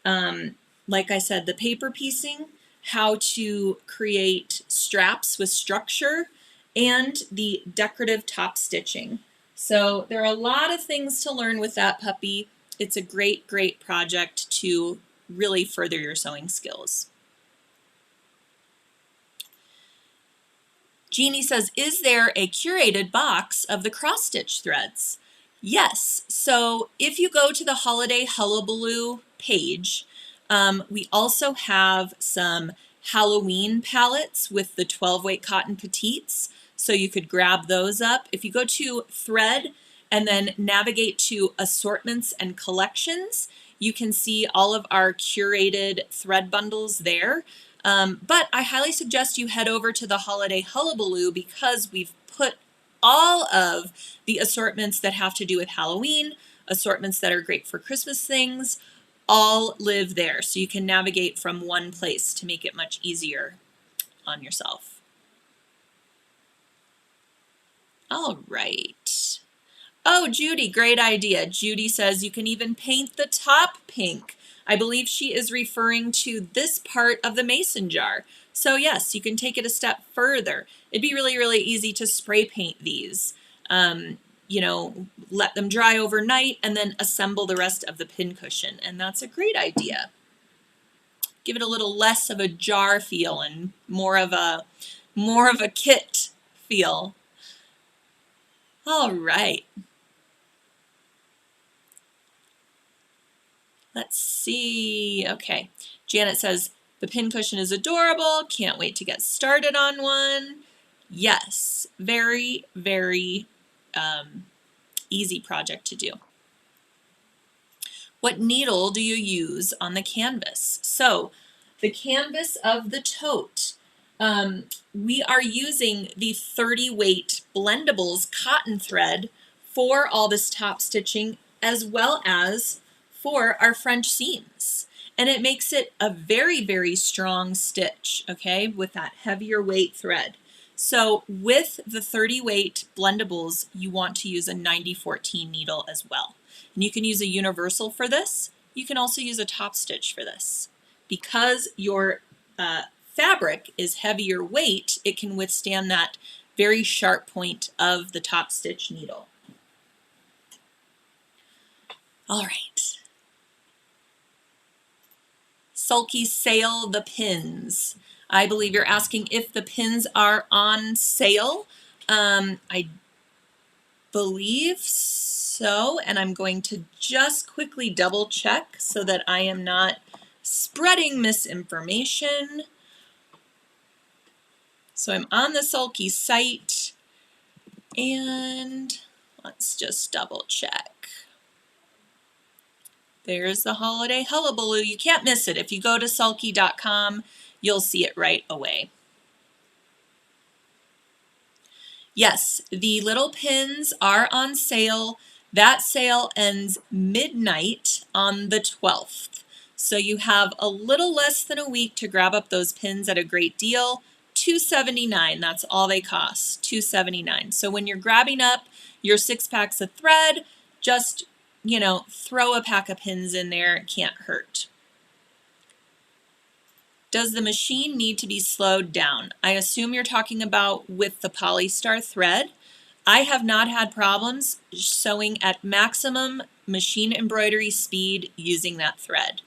like I said, the paper piecing, how to create straps with structure, and the decorative top stitching. So there are a lot of things to learn with that puppy. It's a great project to really further your sewing skills. Jeannie says, is there a curated box of the cross stitch threads? Yes, so if you go to the Holiday Hullabaloo page, we also have some Halloween palettes with the 12-weight cotton petites, so you could grab those up. If you go to thread and then navigate to assortments and collections, you can see all of our curated thread bundles there. But I highly suggest you head over to the Holiday Hullabaloo because we've put all of the assortments that have to do with Halloween, assortments that are great for Christmas things, all live there. So you can navigate from one place to make it much easier on yourself. All right. Oh, Judy, great idea. Judy says you can even paint the top pink. I believe she is referring to this part of the mason jar. So yes, you can take it a step further. It'd be really easy to spray paint these. you know, let them dry overnight and then assemble the rest of the pincushion. And that's a great idea. Give it a little less of a jar feel and more of a kit feel. All right. Let's see. Okay. Janet says, the pincushion is adorable. Can't wait to get started on one. Yes, very, very easy project to do. What needle do you use on the canvas? So the canvas of the tote, we are using the 30 weight Blendables cotton thread for all this top stitching as well as for our French seams. And it makes it a very, very strong stitch, okay, with that heavier weight thread. So with the 30 weight Blendables, you want to use a 9014 needle as well. And you can use a universal for this. You can also use a top stitch for this. Because your fabric is heavier weight, it can withstand that very sharp point of the top stitch needle. All right. Sulky sale the pins. I believe you're asking if the pins are on sale. I believe so, and I'm going to just quickly double check so that I am not spreading misinformation. So I'm on the Sulky site, and let's just double check. There's the holiday hullabaloo. You can't miss it. If you go to sulky.com, you'll see it right away. Yes, the little pins are on sale. That sale ends midnight on the 12th. So you have a little less than a week to grab up those pins at a great deal. $2.79, that's all they cost, $2.79. So when you're grabbing up your 6 packs of thread, just, you know, throw a pack of pins in there, it can't hurt. Does the machine need to be slowed down? I assume you're talking about with the Polystar thread. I have not had problems sewing at maximum machine embroidery speed using that thread.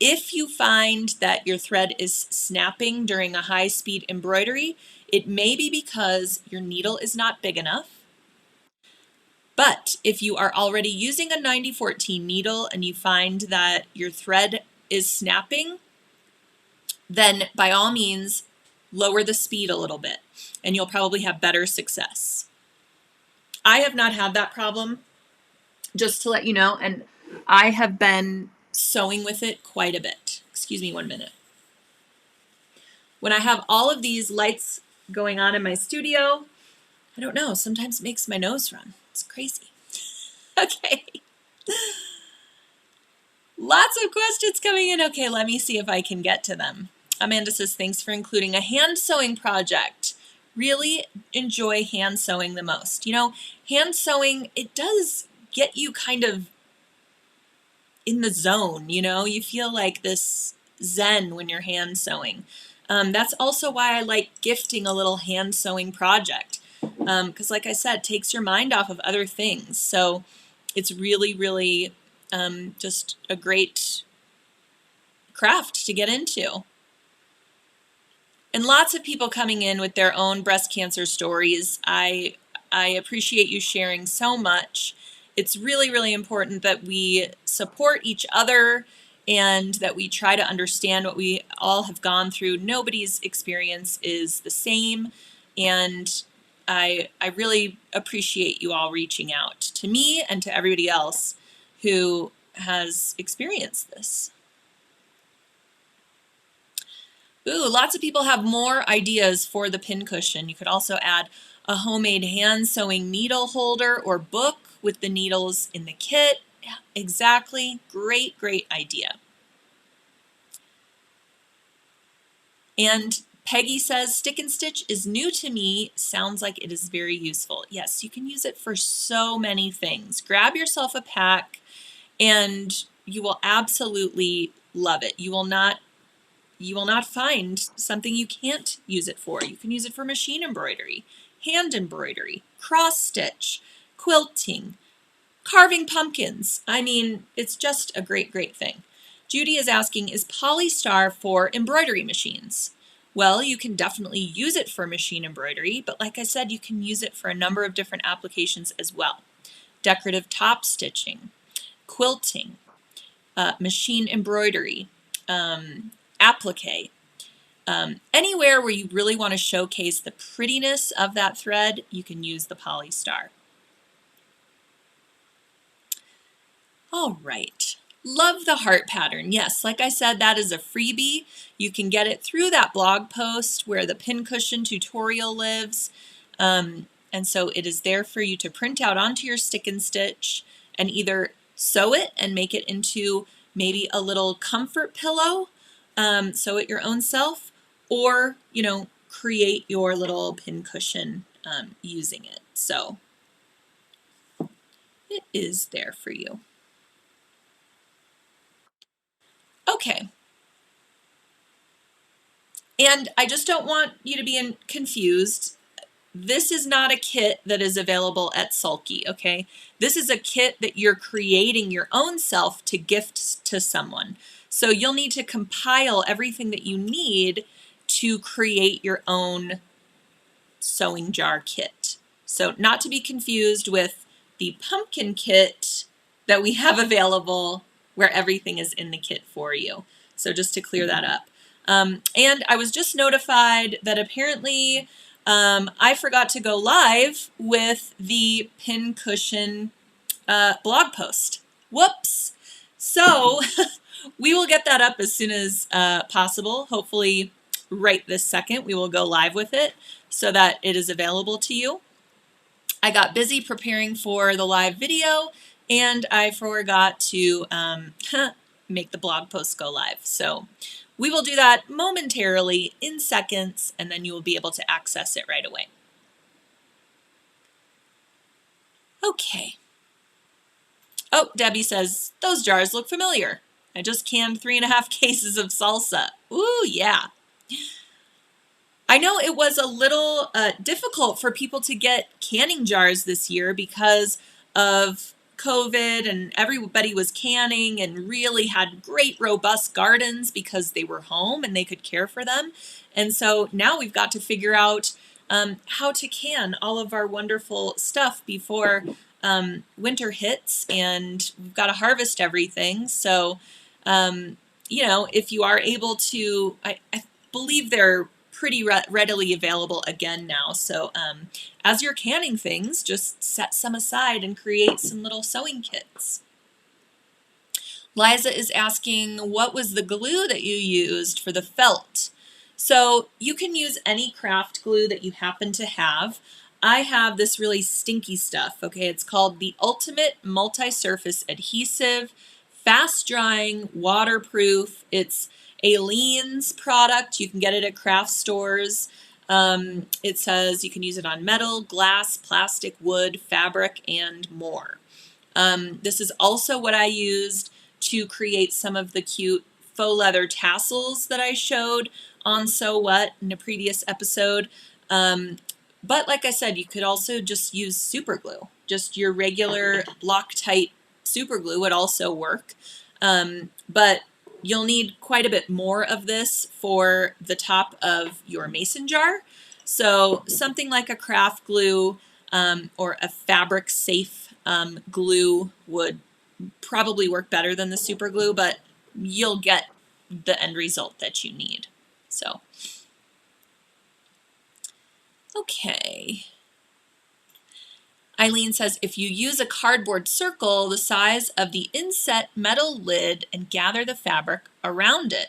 If you find that your thread is snapping during a high-speed embroidery, it may be because your needle is not big enough. But if you are already using a 9014 needle and you find that your thread is snapping, then by all means, lower the speed a little bit and you'll probably have better success. I have not had that problem, just to let you know, and I have been sewing with it quite a bit. Excuse me 1 minute. When I have all of these lights going on in my studio, I don't know, sometimes it makes my nose run. It's crazy. Okay. Lots of questions coming in. Okay, let me see if I can get to them. Amanda says, thanks for including a hand sewing project. Really enjoy hand sewing the most. You know, hand sewing, it does get you kind of in the zone, you know? You feel like this zen when you're hand sewing. That's also why I like gifting a little hand sewing project. Because like I said, it takes your mind off of other things. So it's really, really just a great craft to get into. And lots of people coming in with their own breast cancer stories. I appreciate you sharing so much. It's really, really important that we support each other and that we try to understand what we all have gone through. Nobody's experience is the same, and I really appreciate you all reaching out to me and to everybody else who has experienced this. Ooh, lots of people have more ideas for the pincushion. You could also add a homemade hand sewing needle holder or book with the needles in the kit. Yeah, exactly. Great, great idea. And Peggy says, stick and stitch is new to me. Sounds like it is very useful. Yes, you can use it for so many things. Grab yourself a pack and you will absolutely love it. You will not find something you can't use it for. You can use it for machine embroidery, hand embroidery, cross stitch, quilting, carving pumpkins. I mean, it's just a great, great thing. Judy is asking, is Polystar for embroidery machines? Well, you can definitely use it for machine embroidery, but like I said, you can use it for a number of different applications as well. Decorative top stitching, quilting, machine embroidery, applique. Anywhere where you really want to showcase the prettiness of that thread, you can use the Polystar. All right. Love the heart pattern. Yes, like I said, that is a freebie. You can get it through that blog post where the pincushion tutorial lives. And so it is there for you to print out onto your stick and stitch and either sew it and make it into maybe a little comfort pillow, sew it your own self, or, you know, create your little pincushion using it. So it is there for you. Okay. And I just don't want you to be confused. This is not a kit that is available at Sulky, okay? This is a kit that you're creating your own self to gift to someone. So you'll need to compile everything that you need to create your own sewing jar kit. So not to be confused with the pumpkin kit that we have available where everything is in the kit for you. So just to clear that up. And I was just notified that apparently I forgot to go live with the pincushion blog post. Whoops! So we will get that up as soon as possible. Hopefully right this second we will go live with it so that it is available to you. I got busy preparing for the live video and I forgot to make the blog post go live. So we will do that momentarily in seconds and then you will be able to access it right away. Okay. Oh, Debbie says, those jars look familiar. I just canned 3.5 cases of salsa. Ooh, yeah. I know it was a little difficult for people to get canning jars this year because of COVID and everybody was canning and really had great robust gardens because they were home and they could care for them. And so now we've got to figure out how to can all of our wonderful stuff before winter hits and we've got to harvest everything. So, you know, if you are able to, I believe they're pretty readily available again now. So as you're canning things, just set some aside and create some little sewing kits. Liza is asking, what was the glue that you used for the felt? So you can use any craft glue that you happen to have. I have this really stinky stuff, okay? It's called the Ultimate Multi-Surface Adhesive, fast drying, waterproof. It's Aleene's product. You can get it at craft stores. It says you can use it on metal, glass, plastic, wood, fabric, and more. This is also what I used to create some of the cute faux leather tassels that I showed on Sew What in a previous episode. But like I said, you could also just use super glue. Just your regular Loctite super glue would also work. But you'll need quite a bit more of this for the top of your mason jar. So something like a craft glue or a fabric safe glue would probably work better than the super glue, but you'll get the end result that you need. So, okay. Eileen says, if you use a cardboard circle the size of the inset metal lid and gather the fabric around it.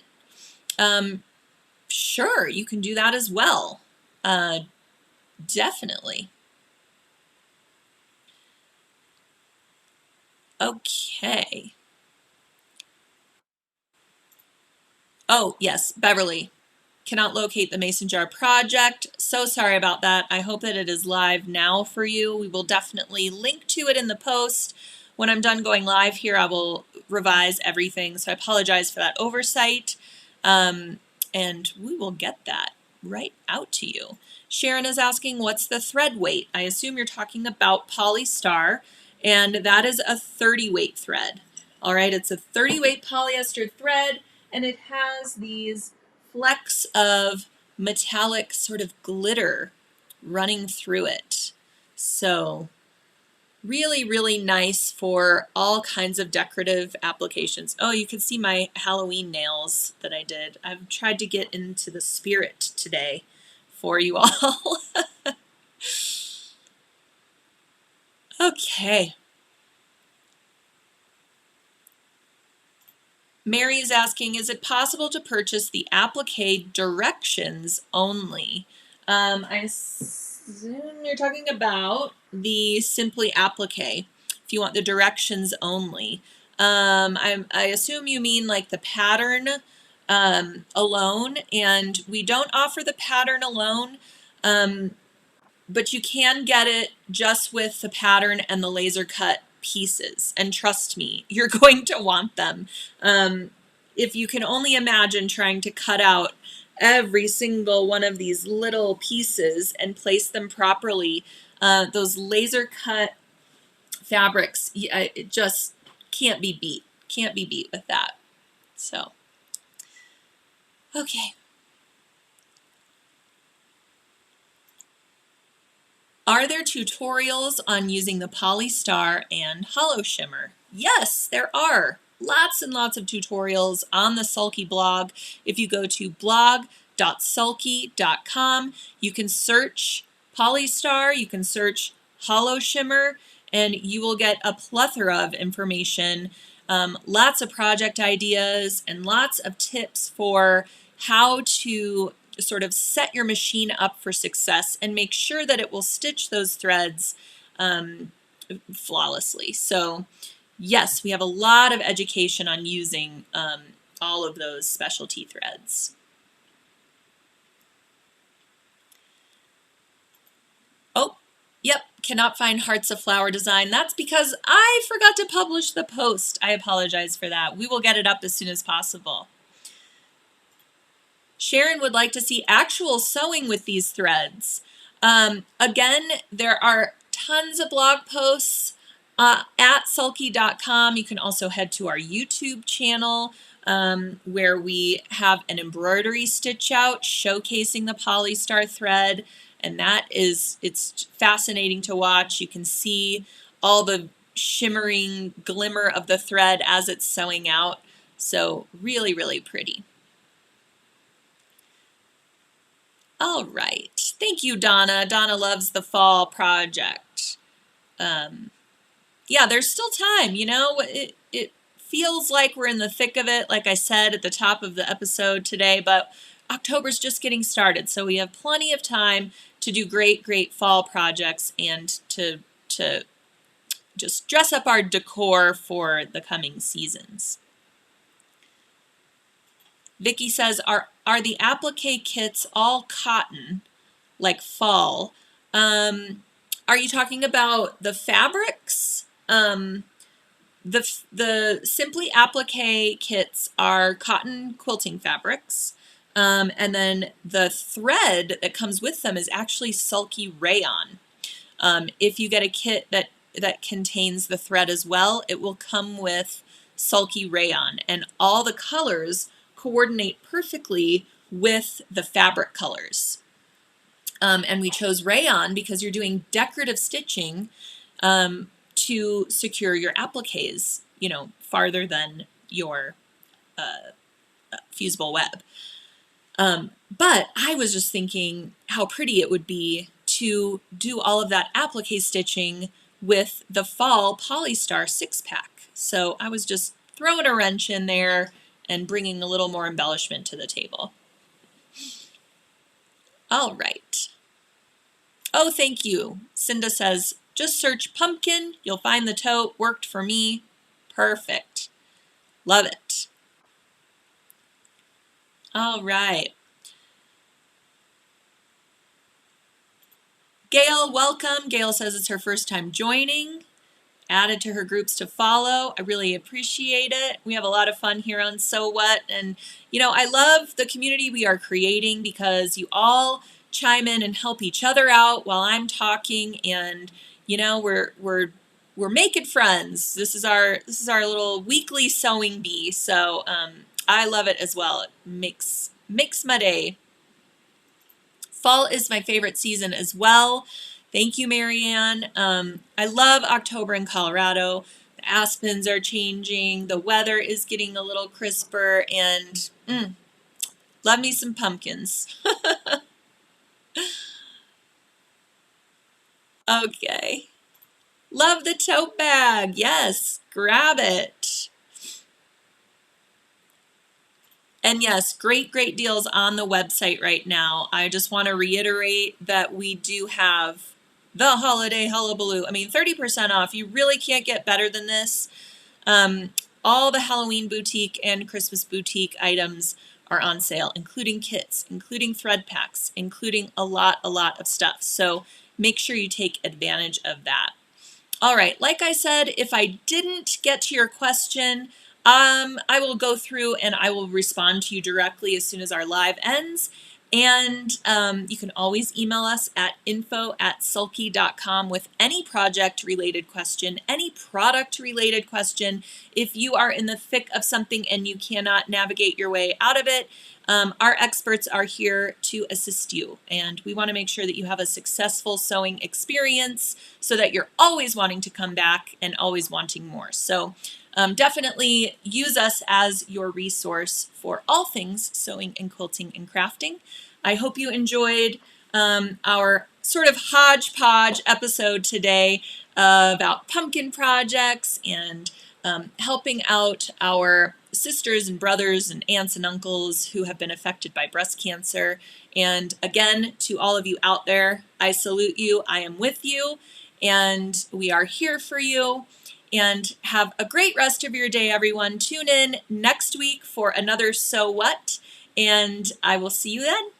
Sure, you can do that as well. Definitely. Okay. Oh, yes, Beverly. Cannot locate the mason jar project. So sorry about that. I hope that it is live now for you. We will definitely link to it in the post. When I'm done going live here, I will revise everything. So I apologize for that oversight. And we will get that right out to you. Sharon is asking, what's the thread weight? I assume you're talking about Polystar, and that is a 30 weight thread. All right, it's a 30 weight polyester thread, and it has these flecks of metallic sort of glitter running through it. So really, really nice for all kinds of decorative applications. Oh, you can see my Halloween nails that I did. I've tried to get into the spirit today for you all. Okay. Mary is asking, is it possible to purchase the applique directions only? I assume you're talking about the Simply Applique, if you want the directions only. I assume you mean like the pattern alone, and we don't offer the pattern alone, but you can get it just with the pattern and the laser cut pieces. And trust me, you're going to want them. If you can only imagine trying to cut out every single one of these little pieces and place them properly, those laser cut fabrics, it just can't be beat. Can't be beat with that. So, okay. Are there tutorials on using the Polystar and Holo Shimmer? Yes, there are. Lots and lots of tutorials on the Sulky blog. If you go to blog.sulky.com, you can search Polystar, you can search Holo Shimmer, and you will get a plethora of information, lots of project ideas, and lots of tips for how to sort of set your machine up for success and make sure that it will stitch those threads flawlessly. So yes, we have a lot of education on using all of those specialty threads. Oh, yep, cannot find Hearts of Flower design. That's because I forgot to publish the post. I apologize for that. We will get it up as soon as possible. Sharon would like to see actual sewing with these threads. Again, there are tons of blog posts at sulky.com. You can also head to our YouTube channel where we have an embroidery stitch out showcasing the Polystar thread, and it's fascinating to watch. You can see all the shimmering glimmer of the thread as it's sewing out. So really, really pretty. All right. Thank you, Donna. Donna loves the fall project. Yeah, there's still time, you know. It feels like we're in the thick of it, like I said at the top of the episode today, but October's just getting started, so we have plenty of time to do great, great fall projects and to just dress up our decor for the coming seasons. Vicky says, are the applique kits all cotton, like fall? Are you talking about the fabrics? The Simply Applique kits are cotton quilting fabrics, and then the thread that comes with them is actually Sulky rayon. If you get a kit that contains the thread as well, it will come with Sulky rayon, and all the colors coordinate perfectly with the fabric colors. And we chose rayon because you're doing decorative stitching to secure your appliques, you know, farther than your fusible web. But I was just thinking how pretty it would be to do all of that applique stitching with the fall Polystar 6-pack. So I was just throwing a wrench in there and bringing a little more embellishment to the table. All right. Oh, thank you. Cinda says, just search pumpkin. You'll find the tote. Worked for me. Perfect. Love it. All right. Gail, welcome. Gail says it's her first time joining. added to her groups to follow. I really appreciate it. We have a lot of fun here on So What. And, I love the community we are creating because you all chime in and help each other out while I'm talking. And, we're making friends. This is our little weekly sewing bee. So I love it as well. It makes my day. Fall is my favorite season as well. Thank you, Marianne. I love October in Colorado. The aspens are changing. The weather is getting a little crisper, and love me some pumpkins. Okay. Love the tote bag. Yes, grab it. And yes, great deals on the website right now. I just want to reiterate that we do have the holiday hullabaloo. I mean, 30% off. You really can't get better than this. All the Halloween boutique and Christmas boutique items are on sale, including kits, including thread packs, including a lot of stuff. So make sure you take advantage of that. All right, like I said, if I didn't get to your question, I will go through and I will respond to you directly as soon as our live ends. And you can always email us at info@sulky.com with any project-related question, any product-related question. If you are in the thick of something and you cannot navigate your way out of it, our experts are here to assist you. And we want to make sure that you have a successful sewing experience so that you're always wanting to come back and always wanting more. So definitely use us as your resource for all things sewing and quilting and crafting. I hope you enjoyed our sort of hodgepodge episode today about pumpkin projects and helping out our sisters and brothers and aunts and uncles who have been affected by breast cancer. And again, to all of you out there, I salute you. I am with you, and we are here for you. And have a great rest of your day, everyone. Tune in next week for another So What, and I will see you then.